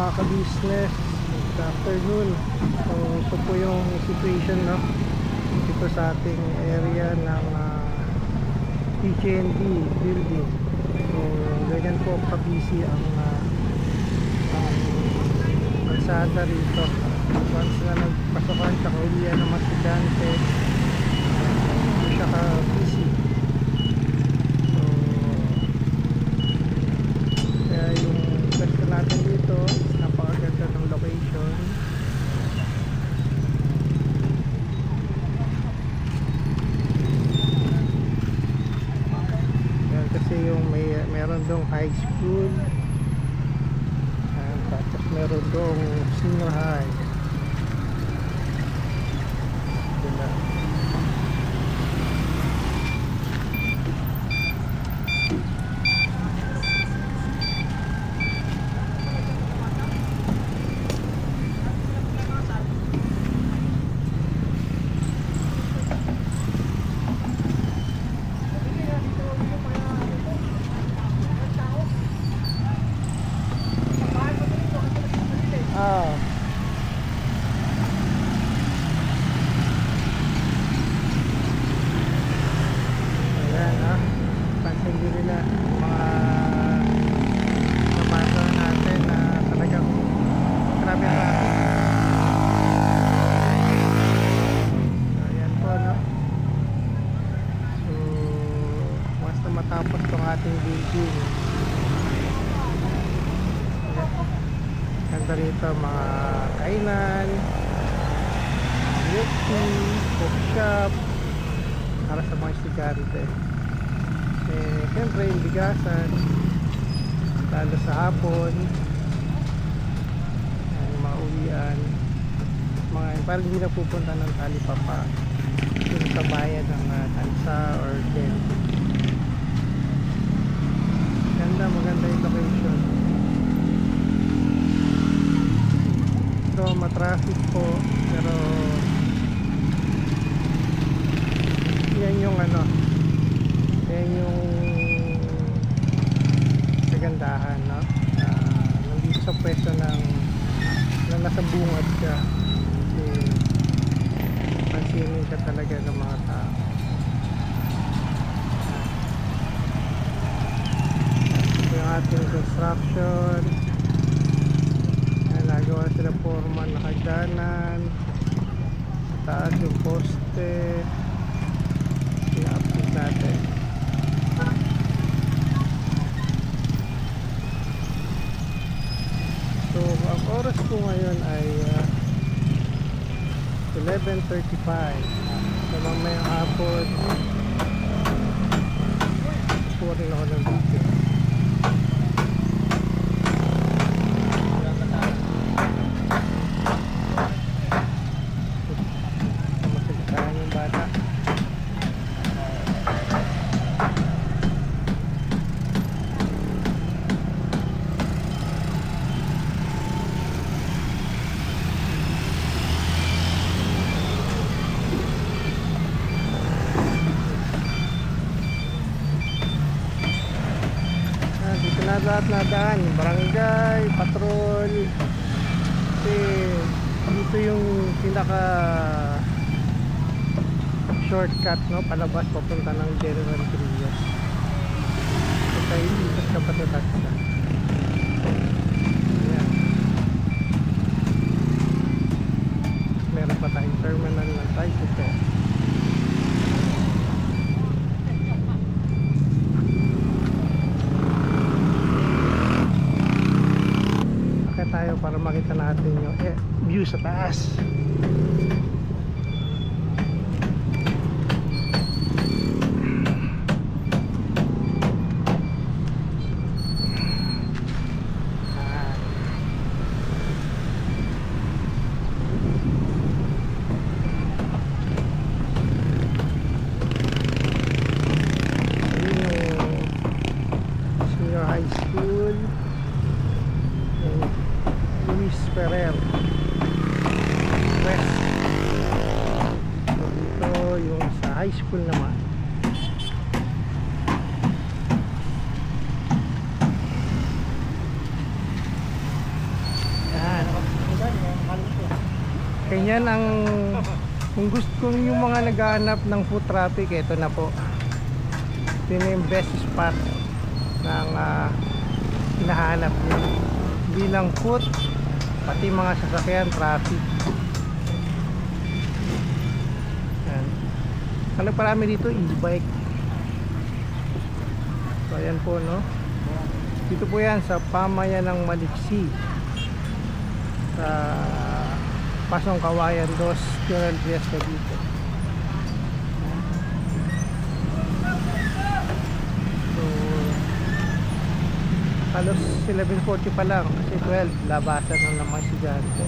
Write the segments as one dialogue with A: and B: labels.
A: mga ka-business, good afternoon. So ito po yung situation, no, dito sa ating area ng PCND building. So ganyan po ka-busy ang kalsada rito. Once na nagpasokan sa kauwian ng mga estudyante, hindi siya ka-busy. So kaya yung pwesto natin dito is napakaganda ng location. Yan, kasi yung meron dong high school, tapos meron dong senior high. Diba? Matapos itong ating building, ganda rito mga kainan, milk tea, coffee shop para sa mga estudyante. Siyempre yung bigasan lalo sa hapon, yung mga uwian, mga parang hindi na pupunta ng talipapa dun sa bayan ng Tansa or Del. Maganda yung location. So matraffic po, pero yan yung yan yung kagandahan, no? Nandito sa pwesto na nasa bungad ka, kasi pansinin ka talaga ng mga tao. Ating construction, nagawa sila foreman na hagdanan, sa taas yung poste, ina-update natin. So ang oras ko ngayon ay 11:35. So mamayang hapon kuha rin ako ng video. Lahat na daan, barangay, patrol, kasi dito yung pinaka shortcut, no, palabas papunta ng General Trias. So tayo dito sa Patataksa. Ayan, meron pa tayong terminal ng tricycle. Tayo para makita natin yung view sa taas. Senior high school Ferrer West. Dito yung sa high school naman. yan ang, kung gusto kong yung mga naghahanap ng food traffic, ito na po. Ito na yung best spot ng hinahanap nyo bilang food, pati mga sasakyan, traffic. Yan. Ano parami dito, e-bike. So ayan po, no, dito po yan sa Pamayan ng Maliksi, sa Pasong Kawayan 2, General Fiesta dito. So halos 11:40 pa lang kasi 12 labasan ng mga estudyante.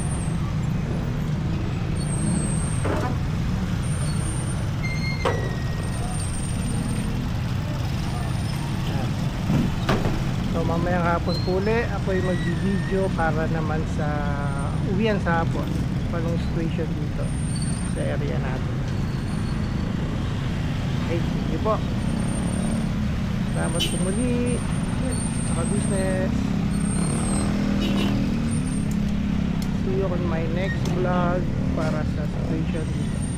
A: So mamayang hapon po uli ako'y magbi-video para naman sa uwian sa hapon, anong situation dito sa area natin. Okay, sige po, salamat po muli sa business. See you on my next vlog para sa situation dito.